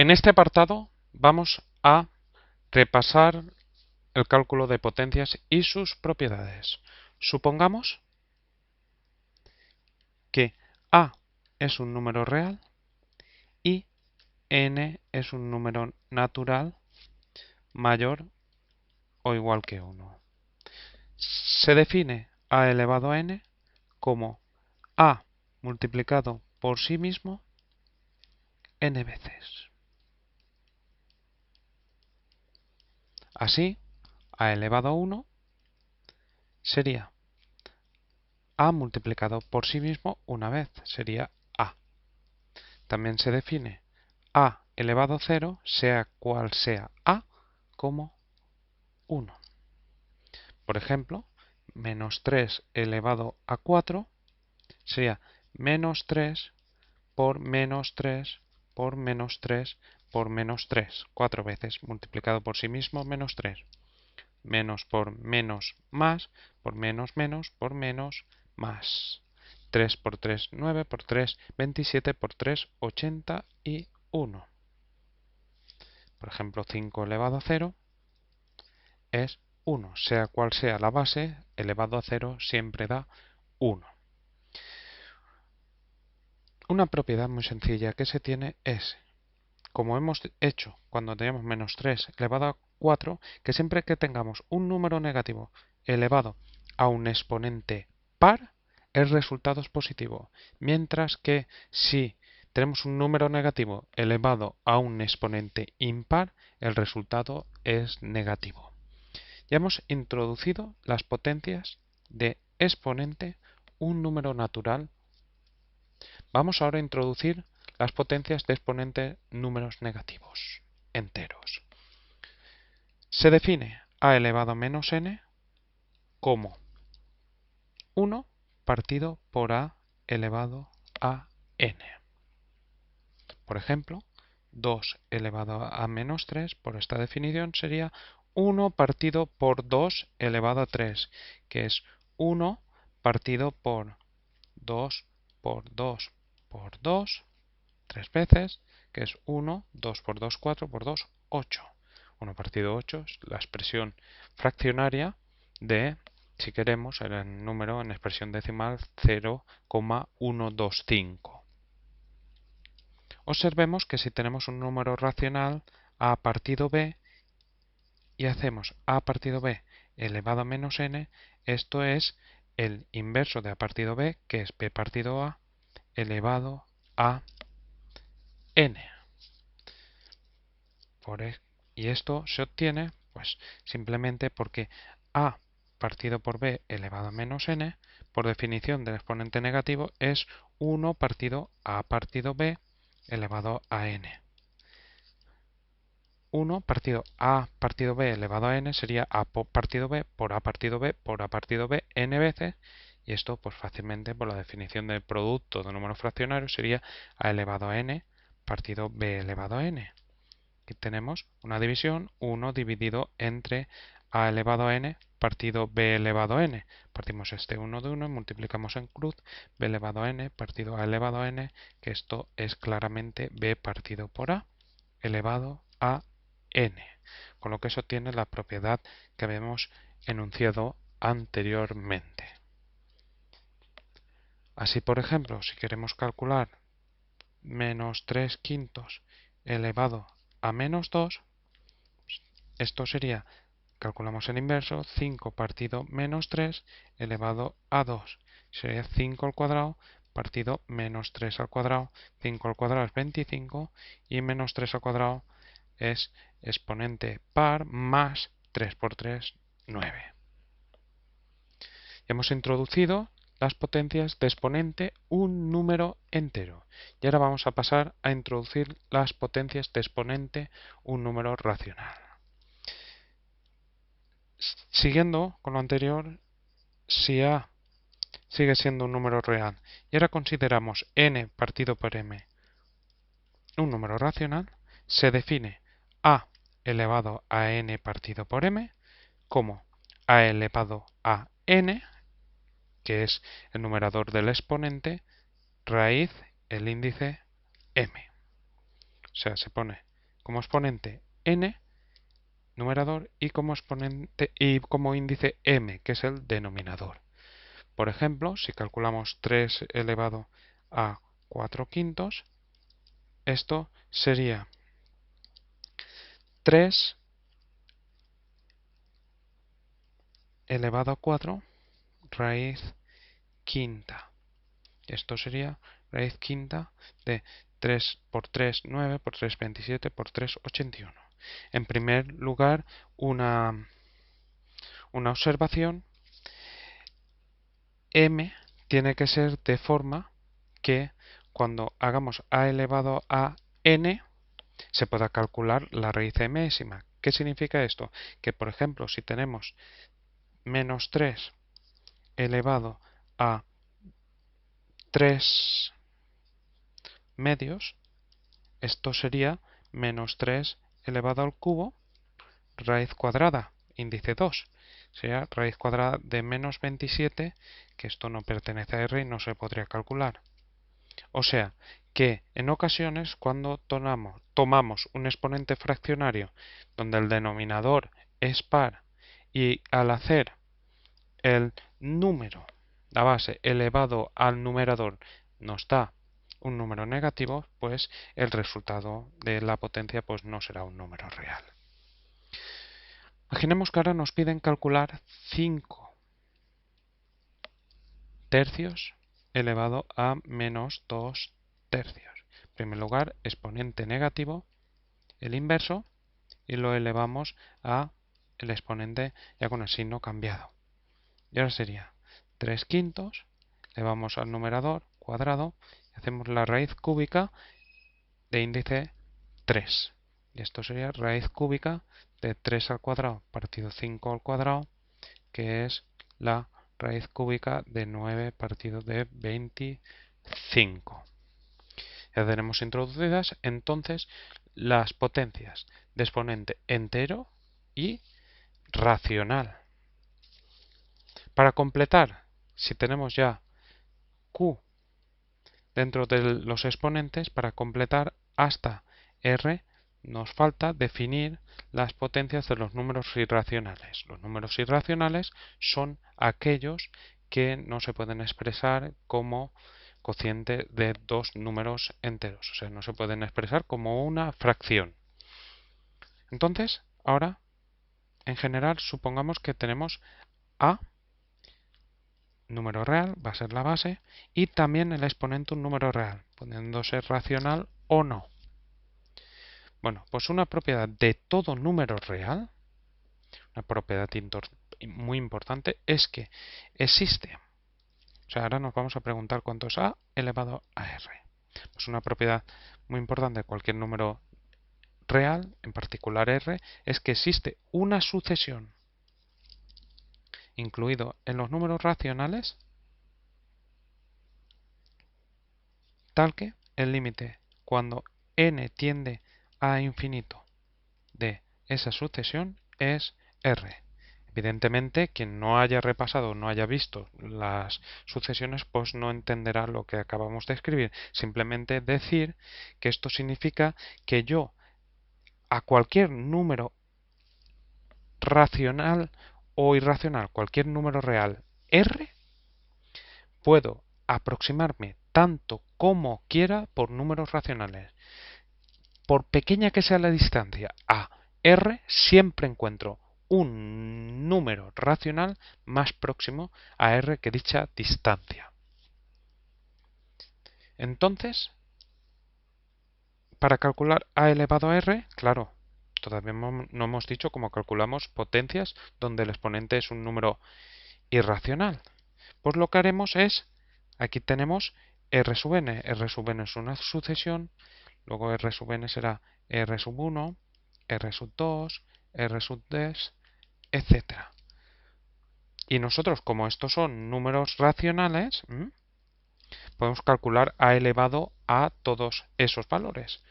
En este apartado vamos a repasar el cálculo de potencias y sus propiedades. Supongamos que A es un número real y n es un número natural mayor o igual que 1. Se define a elevado a n como a multiplicado por sí mismo n veces. Así, a elevado a 1 sería a multiplicado por sí mismo una vez, sería a. También se define a elevado a 0, sea cual sea a, como 1. Por ejemplo, menos 3 elevado a 4 sería menos 3 por menos 3 por menos 3 por menos 3, 4 veces multiplicado por sí mismo menos 3. Menos por menos más, por menos menos, por menos más. 3 por 3, 9 por 3, 27 por 3, 81. Por ejemplo, 5 elevado a 0 es 1. Sea cual sea la base, elevado a 0 siempre da 1. Una propiedad muy sencilla que se tiene es, como hemos hecho cuando teníamos menos 3 elevado a 4, que siempre que tengamos un número negativo elevado a un exponente par, el resultado es positivo. Mientras que si tenemos un número negativo elevado a un exponente impar, el resultado es negativo. Ya hemos introducido las potencias de exponente, un número natural. Vamos ahora a introducir las potencias de exponente números negativos, enteros. Se define a elevado a menos n como 1 partido por a elevado a n. Por ejemplo, 2 elevado a menos 3, por esta definición, sería 1 partido por 2 elevado a 3, que es 1 partido por 2 por 2 por 2, 3 veces, que es 1, 2 por 2, 4 por 2, 8. 1 partido 8 es la expresión fraccionaria de, si queremos, el número en expresión decimal 0,125. Observemos que si tenemos un número racional a partido b y hacemos a partido b elevado a menos n, esto es el inverso de a partido b, que es b partido a elevado a n. Y esto se obtiene pues simplemente porque a partido por b elevado a menos n, por definición del exponente negativo, es 1 partido a partido b elevado a n. 1 partido a partido b elevado a n sería a partido b por a partido b por a partido b n veces, y esto pues fácilmente por la definición del producto de números fraccionarios sería a elevado a n partido b elevado a n. Aquí tenemos una división, 1 dividido entre a elevado a n partido b elevado a n. Partimos este 1 de 1 y multiplicamos en cruz b elevado a n partido a elevado a n, que esto es claramente b partido por a elevado a n, con lo que eso tiene la propiedad que habíamos enunciado anteriormente. Así, por ejemplo, si queremos calcular menos 3 quintos elevado a menos 2, esto sería, calculamos el inverso, 5 partido menos 3 elevado a 2. Sería 5 al cuadrado partido menos 3 al cuadrado. 5 al cuadrado es 25 y menos 3 al cuadrado es exponente par más 3 por 3, 9. Hemos introducido las potencias de exponente, un número entero. Y ahora vamos a pasar a introducir las potencias de exponente, un número racional. Siguiendo con lo anterior, si a sigue siendo un número real y ahora consideramos n partido por m un número racional, se define a elevado a n partido por m como a elevado a n, que es el numerador del exponente, raíz el índice m. O sea, se pone como exponente n, numerador, y como exponente y como índice m, que es el denominador. Por ejemplo, si calculamos 3 elevado a 4 quintos, esto sería 3 elevado a 4 raíz quinta. Esto sería raíz quinta de 3 por 3, 9, por 3, 27, por 3, 81. En primer lugar, una observación. M tiene que ser de forma que cuando hagamos a elevado a n se pueda calcular la raíz mésima. ¿Qué significa esto? Que, por ejemplo, si tenemos menos 3 elevado a 3 medios, esto sería menos 3 elevado al cubo, raíz cuadrada, índice 2. Sería raíz cuadrada de menos 27, que esto no pertenece a R y no se podría calcular. O sea, que en ocasiones cuando tomamos un exponente fraccionario donde el denominador es par y al hacer el número, la base, elevado al numerador nos da un número negativo, pues el resultado de la potencia pues no será un número real. Imaginemos que ahora nos piden calcular 5 tercios elevado a menos 2 tercios. En primer lugar, exponente negativo, el inverso, y lo elevamos a el exponente ya con el signo cambiado. Y ahora sería 3 quintos, elevamos al numerador, cuadrado, y hacemos la raíz cúbica de índice 3. Y esto sería raíz cúbica de 3 al cuadrado partido 5 al cuadrado, que es la raíz cúbica de 9 partido de 25. Ya tenemos introducidas entonces las potencias de exponente entero y racional. Para completar, si tenemos ya Q dentro de los exponentes, para completar hasta R nos falta definir las potencias de los números irracionales. Los números irracionales son aquellos que no se pueden expresar como cociente de dos números enteros, o sea, no se pueden expresar como una fracción. Entonces, ahora, en general, supongamos que tenemos A, número real, va a ser la base, y también el exponente un número real, pudiendo ser racional o no. Bueno, pues una propiedad de todo número real, una propiedad muy importante, es que existe. O sea, ahora nos vamos a preguntar cuánto es A elevado a R. Pues una propiedad muy importante de cualquier número real, en particular R, es que existe una sucesión incluido en los números racionales tal que el límite cuando n tiende a infinito de esa sucesión es R. Evidentemente, quien no haya repasado o no haya visto las sucesiones, pues no entenderá lo que acabamos de escribir. Simplemente decir que esto significa que yo a cualquier número racional o irracional, cualquier número real R, puedo aproximarme tanto como quiera por números racionales. Por pequeña que sea la distancia a R, siempre encuentro un número racional más próximo a R que dicha distancia. Entonces, para calcular A elevado a R, claro, todavía no hemos dicho cómo calculamos potencias donde el exponente es un número irracional. Pues lo que haremos es, aquí tenemos R sub n. R sub n es una sucesión, luego R sub n será R sub 1, R sub 2, R sub 3, etc. Y nosotros, como estos son números racionales, podemos calcular A elevado a todos esos valores.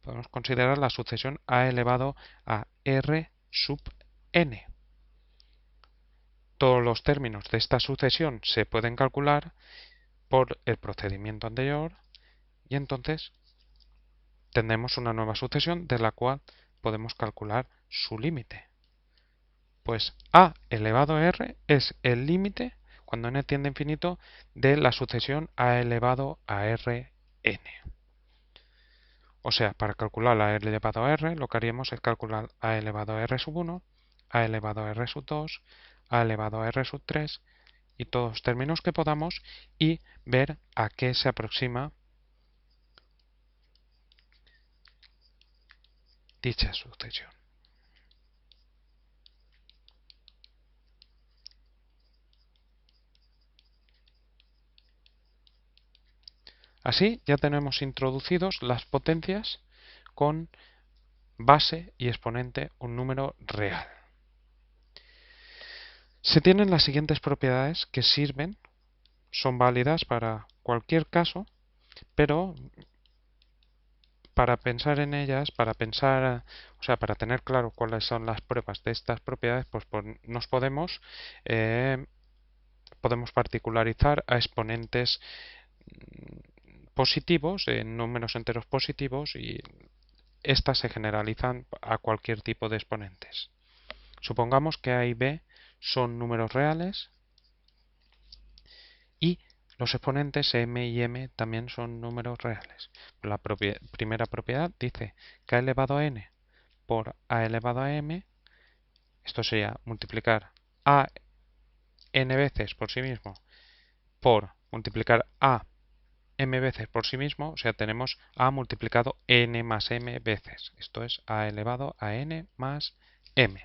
Podemos considerar la sucesión A elevado a R sub n. Todos los términos de esta sucesión se pueden calcular por el procedimiento anterior y entonces tendremos una nueva sucesión de la cual podemos calcular su límite. Pues a elevado a r es el límite, cuando n tiende a infinito, de la sucesión a elevado a r n. O sea, para calcular a elevado a r, lo que haríamos es calcular a elevado a r sub 1, a elevado a r sub 2, a elevado a r sub 3 y todos los términos que podamos y ver a qué se aproxima dicha sucesión. Así ya tenemos introducidos las potencias con base y exponente un número real. Se tienen las siguientes propiedades que sirven, son válidas para cualquier caso, pero para pensar en ellas, para tener claro cuáles son las pruebas de estas propiedades, pues nos podemos particularizar a exponentes positivos, en números enteros positivos, y estas se generalizan a cualquier tipo de exponentes. Supongamos que A y B son números reales y los exponentes m y m también son números reales. La primera propiedad dice que a elevado a n por a elevado a m, esto sería multiplicar a n veces por sí mismo por multiplicar a m veces por sí mismo, o sea, tenemos a multiplicado n más m veces. Esto es a elevado a n más m.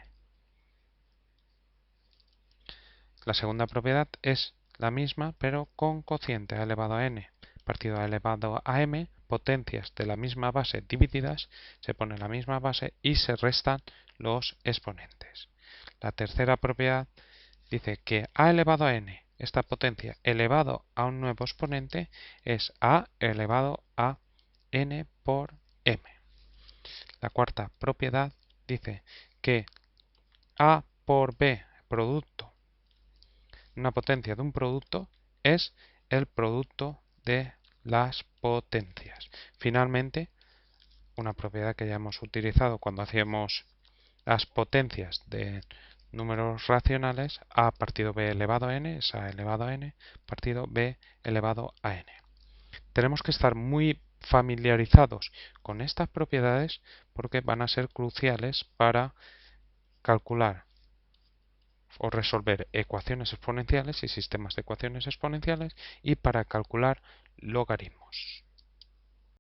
La segunda propiedad es la misma, pero con cociente a elevado a n partido a elevado a m, potencias de la misma base divididas, se pone la misma base y se restan los exponentes. La tercera propiedad dice que a elevado a n, esta potencia elevado a un nuevo exponente, es a elevado a n por m. La cuarta propiedad dice que a por b, producto, una potencia de un producto, es el producto de las potencias. Finalmente, una propiedad que ya hemos utilizado cuando hacíamos las potencias de números racionales, a partido b elevado a n es a elevado a n partido b elevado a n. Tenemos que estar muy familiarizados con estas propiedades porque van a ser cruciales para calcular o resolver ecuaciones exponenciales y sistemas de ecuaciones exponenciales y para calcular logaritmos.